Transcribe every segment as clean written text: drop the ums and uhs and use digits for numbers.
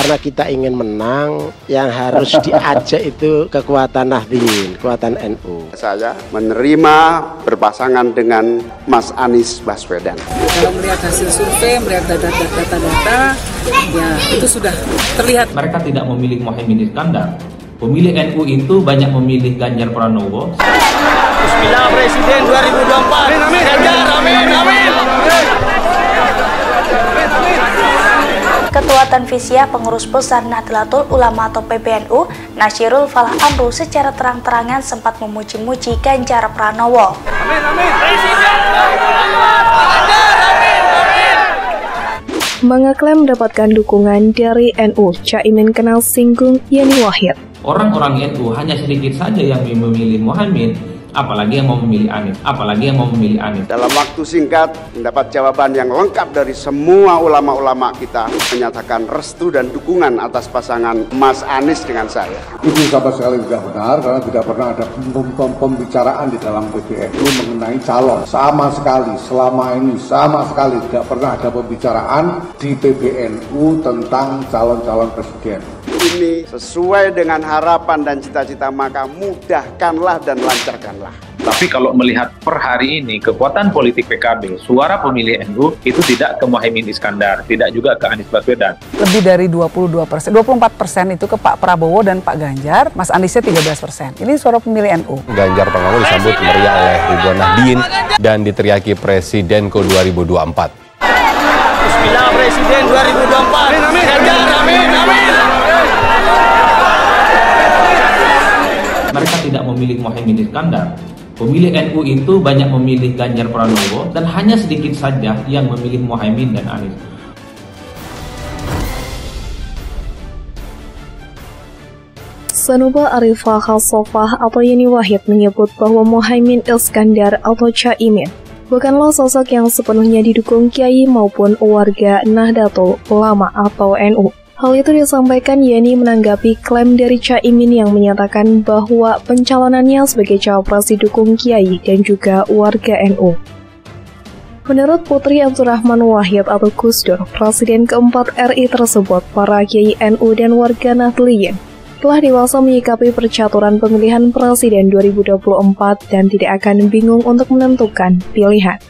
Karena kita ingin menang, yang harus diajak itu kekuatan Nahdliyin, kekuatan NU. Saya menerima berpasangan dengan Mas Anies Baswedan. Kalau melihat hasil survei, melihat data-data, ya itu sudah terlihat. Mereka tidak memilih Muhaimin Iskandar. Pemilih NU itu banyak memilih Ganjar Pranowo. Bismillah Presiden 2024. Ganjar, amin, amin. Ketua Tanfisiyah Pengurus Besar Nahdlatul Ulama atau PBNU, Nasyirul Falah Amru secara terang-terangan sempat memuji-muji Ganjar Pranowo. Amin, amin. Presiden. Mengeklaim mendapatkan dukungan dari NU, Caimin kenal singgung Yeni Wahid. Orang-orang NU hanya sedikit saja yang memilih Muhaimin, apalagi yang mau memilih Anies. Dalam waktu singkat mendapat jawaban yang lengkap dari semua ulama-ulama kita menyatakan restu dan dukungan atas pasangan Mas Anies dengan saya. Itu sama sekali tidak benar karena tidak pernah ada pembicaraan di dalam PBNU mengenai calon. Sama sekali tidak pernah ada pembicaraan di PBNU tentang calon-calon presiden. Ini sesuai dengan harapan dan cita-cita, maka mudahkanlah dan lancarkanlah. Tapi kalau melihat per hari ini kekuatan politik PKB, suara pemilih NU itu tidak ke Muhaimin Iskandar, tidak juga ke Anies Baswedan. Lebih dari 22%, 24% itu ke Pak Prabowo dan Pak Ganjar, Mas Aniesnya 13%. Ini suara pemilih NU. Ganjar Pranowo disambut meriah oleh Ridwan Nahdliyin dan diteriaki Presiden ke 2024. Bismillah Presiden 2024. Ganjar, amin, amin. Mereka tidak memilih Muhaimin Iskandar. Pemilih NU itu banyak memilih Ganjar Pranowo dan hanya sedikit saja yang memilih Muhaimin dan Anies. Sanuba Arifah Khalsofah atau Yeni Wahid menyebut bahwa Muhaimin Iskandar atau Caimin bukanlah sosok yang sepenuhnya didukung kiai maupun warga Nahdlatul Ulama atau NU. Hal itu disampaikan Yeni menanggapi klaim dari Caimin yang menyatakan bahwa pencalonannya sebagai cawapres didukung kiai dan juga warga NU. Menurut Putri Abdurrahman Wahid atau Gus Dur, Presiden keempat RI tersebut, para kiai NU dan warga Nahdliyin telah dewasa menyikapi percaturan pemilihan Presiden 2024 dan tidak akan bingung untuk menentukan pilihan.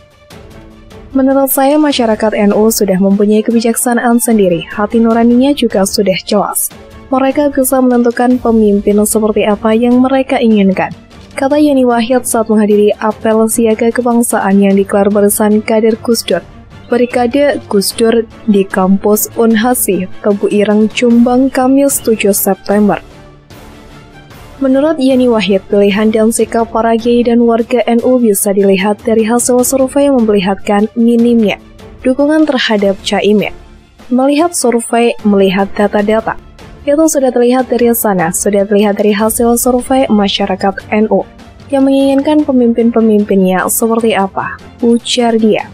Menurut saya, masyarakat NU sudah mempunyai kebijaksanaan sendiri, hati nuraninya juga sudah jelas. Mereka bisa menentukan pemimpin seperti apa yang mereka inginkan, kata Yeni Wahid saat menghadiri apel siaga kebangsaan yang digelar barisan kader Gus Dur. Barikade Gus Dur di kampus Unhasi, Tebu Ireng, Jombang, Kamis 7 September. Menurut Yeni Wahid, pilihan dan sikap para kiai dan warga NU bisa dilihat dari hasil survei yang memperlihatkan minimnya dukungan terhadap Caimin. Melihat survei, melihat data-data, itu sudah terlihat dari sana, sudah terlihat dari hasil survei masyarakat NU yang menginginkan pemimpin-pemimpinnya seperti apa, ujar dia.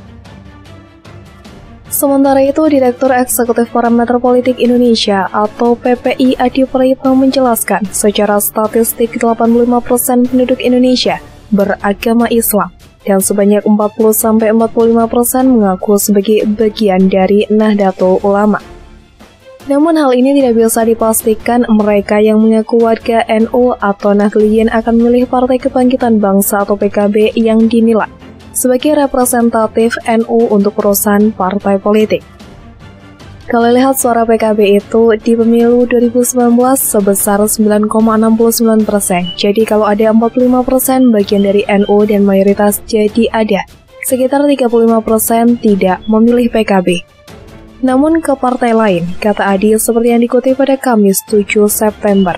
Sementara itu, Direktur Eksekutif Parameter Politik Indonesia atau PPI Adi Praitno menjelaskan secara statistik 85% penduduk Indonesia beragama Islam dan sebanyak 40-45% mengaku sebagai bagian dari Nahdlatul Ulama. Namun hal ini tidak bisa dipastikan mereka yang mengaku warga NU atau Nahdliyin akan memilih Partai Kebangkitan Bangsa atau PKB yang dinilai sebagai representatif NU untuk urusan partai politik. Kalau lihat suara PKB itu di pemilu 2019 sebesar 9,69%. Jadi kalau ada 45% bagian dari NU dan mayoritas jadi ada sekitar 35% tidak memilih PKB. Namun ke partai lain, kata Adi seperti yang dikutip pada Kamis 7 September.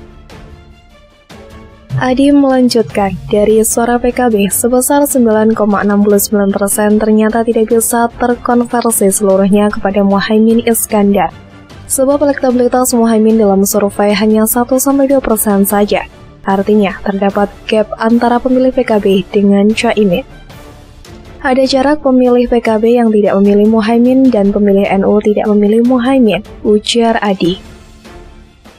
Adi melanjutkan, dari suara PKB sebesar 9,69% ternyata tidak bisa terkonversi seluruhnya kepada Muhaimin Iskandar. Sebab elektabilitas Muhaimin dalam survei hanya 1-2% saja. Artinya, terdapat gap antara pemilih PKB dengan Caimin. Ada jarak pemilih PKB yang tidak memilih Muhaimin dan pemilih NU tidak memilih Muhaimin, ujar Adi.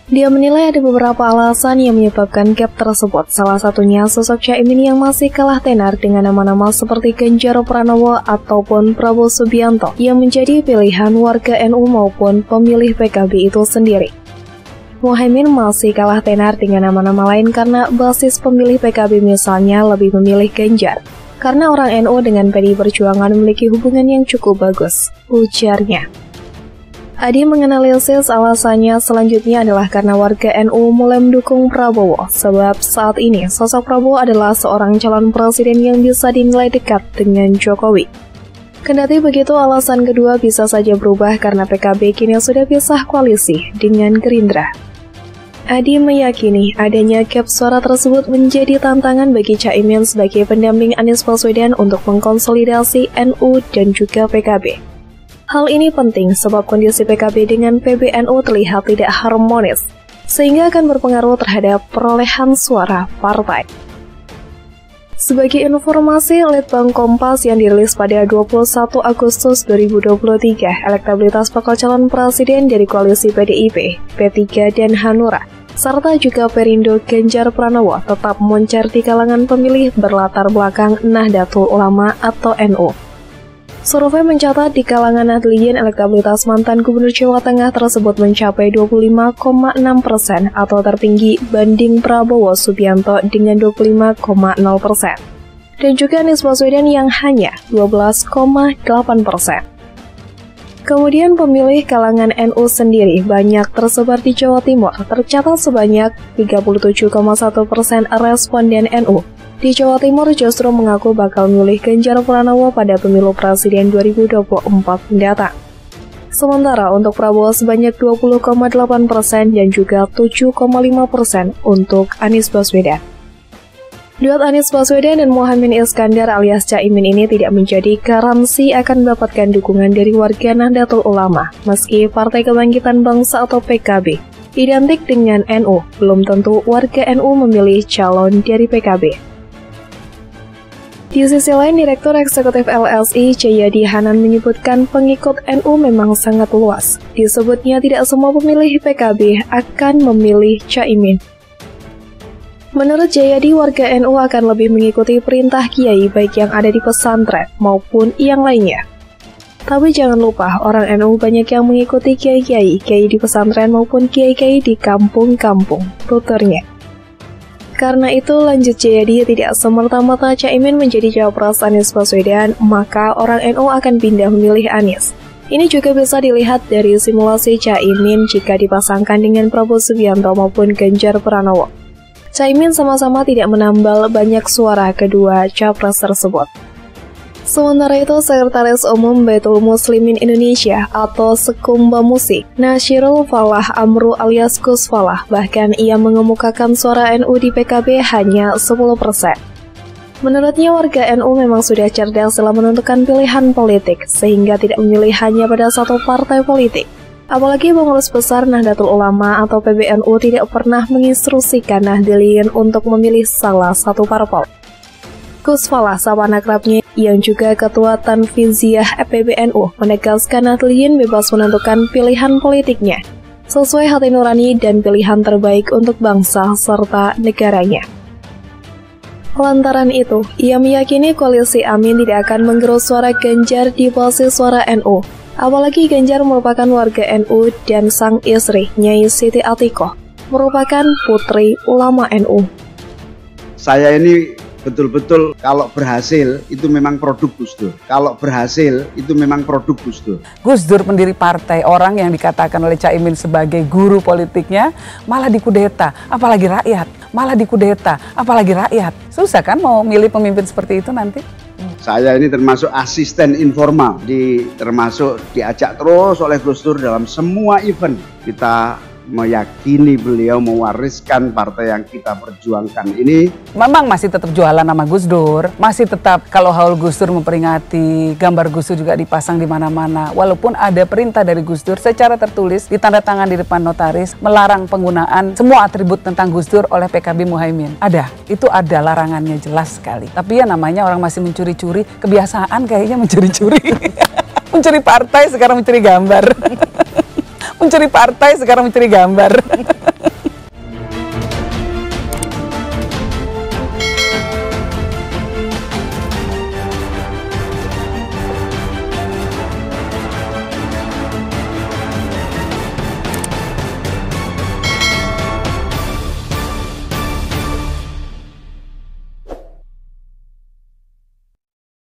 Dia menilai ada beberapa alasan yang menyebabkan gap tersebut. Salah satunya sosok Caimin yang masih kalah tenar dengan nama-nama seperti Ganjar Pranowo ataupun Prabowo Subianto yang menjadi pilihan warga NU maupun pemilih PKB itu sendiri. Muhaimin masih kalah tenar dengan nama-nama lain karena basis pemilih PKB misalnya lebih memilih Ganjar. Karena orang NU dengan PDI Perjuangan memiliki hubungan yang cukup bagus, ujarnya. Adi menganalisis alasannya selanjutnya adalah karena warga NU mulai mendukung Prabowo, sebab saat ini sosok Prabowo adalah seorang calon presiden yang bisa dinilai dekat dengan Jokowi. Kendati begitu, alasan kedua bisa saja berubah karena PKB kini sudah pisah koalisi dengan Gerindra. Adi meyakini adanya gap suara tersebut menjadi tantangan bagi Caimin sebagai pendamping Anies Baswedan untuk mengkonsolidasi NU dan juga PKB. Hal ini penting sebab kondisi PKB dengan PBNU terlihat tidak harmonis, sehingga akan berpengaruh terhadap perolehan suara partai. Sebagai informasi, Litbang Kompas yang dirilis pada 21 Agustus 2023, elektabilitas bakal calon presiden dari koalisi PDIP, P3, dan Hanura, serta juga Perindo Ganjar Pranowo tetap moncer di kalangan pemilih berlatar belakang Nahdlatul Ulama atau NU. Survei mencatat di kalangan Nahdliyin elektabilitas mantan Gubernur Jawa Tengah tersebut mencapai 25,6% atau tertinggi banding Prabowo Subianto dengan 25,0%. Dan juga Anies Baswedan yang hanya 12,8%. Kemudian pemilih kalangan NU sendiri banyak tersebar di Jawa Timur, tercatat sebanyak 37,1% responden NU. Di Jawa Timur justru mengaku bakal memilih Ganjar Pranowo pada pemilu presiden 2024 mendatang. Sementara untuk Prabowo sebanyak 20,8% dan juga 7,5% untuk Anies Baswedan. Duet Anies Baswedan dan Muhaimin Iskandar alias Caimin ini tidak menjadi garansi akan mendapatkan dukungan dari warga Nahdlatul Ulama, meski Partai Kebangkitan Bangsa atau PKB identik dengan NU, belum tentu warga NU memilih calon dari PKB. Di sisi lain, Direktur Eksekutif LSI Jayadi Hanan menyebutkan pengikut NU memang sangat luas. Disebutnya tidak semua pemilih PKB akan memilih Caimin. Menurut Jayadi, warga NU akan lebih mengikuti perintah kiai baik yang ada di pesantren maupun yang lainnya. Tapi jangan lupa, orang NU banyak yang mengikuti kiai-kiai di pesantren maupun kiai-kiai di kampung-kampung, tuturnya. Karena itu, lanjut Jayadi, tidak semerta-merta Caimin menjadi cawapres Anies Baswedan, maka orang NU akan pindah memilih Anies. Ini juga bisa dilihat dari simulasi Caimin jika dipasangkan dengan Prabowo Subianto maupun Ganjar Pranowo. Caimin sama-sama tidak menambal banyak suara kedua capres tersebut. Sementara itu, Sekretaris Umum Baitul Muslimin Indonesia atau Sekumba Musik, Nasyirul Falah Amru alias Gus Falah, bahkan ia mengemukakan suara NU di PKB hanya 10%. Menurutnya, warga NU memang sudah cerdas dalam menentukan pilihan politik, sehingga tidak memilih hanya pada satu partai politik. Apalagi pengurus besar Nahdlatul Ulama atau PBNU tidak pernah menginstruksikan Nahdliyin untuk memilih salah satu parpol. Gus Falah, sapa akrabnya yang juga Ketua Tanfiziyah PBNU, menegaskan Nahdliyin bebas menentukan pilihan politiknya sesuai hati nurani dan pilihan terbaik untuk bangsa serta negaranya. Lantaran itu, ia meyakini koalisi Amin tidak akan menggerus suara Ganjar di basis suara NU. Apalagi Ganjar merupakan warga NU dan sang istri, Nyai Siti Atikoh, merupakan putri ulama NU. Saya ini betul-betul kalau berhasil itu memang produk Gus Dur. Kalau berhasil itu memang produk Gus Dur. Gus Dur pendiri partai, orang yang dikatakan oleh Caimin sebagai guru politiknya malah dikudeta, apalagi rakyat. Malah dikudeta, apalagi rakyat. Susah kan mau milih pemimpin seperti itu nanti? Saya ini termasuk asisten informal, termasuk diajak terus oleh Gus Dur dalam semua event. Kita meyakini beliau mewariskan partai yang kita perjuangkan ini. Memang masih tetap jualan nama Gus Dur, masih tetap kalau haul Gus Dur memperingati, gambar Gus Dur juga dipasang di mana-mana. Walaupun ada perintah dari Gus Dur secara tertulis, ditandatangan di depan notaris, melarang penggunaan semua atribut tentang Gus Dur oleh PKB Muhaimin. Ada, itu ada larangannya jelas sekali. Tapi ya namanya orang masih mencuri-curi, kebiasaan kayaknya mencuri-curi. Mencuri partai, sekarang mencuri gambar. Mencuri partai sekarang mencuri gambar.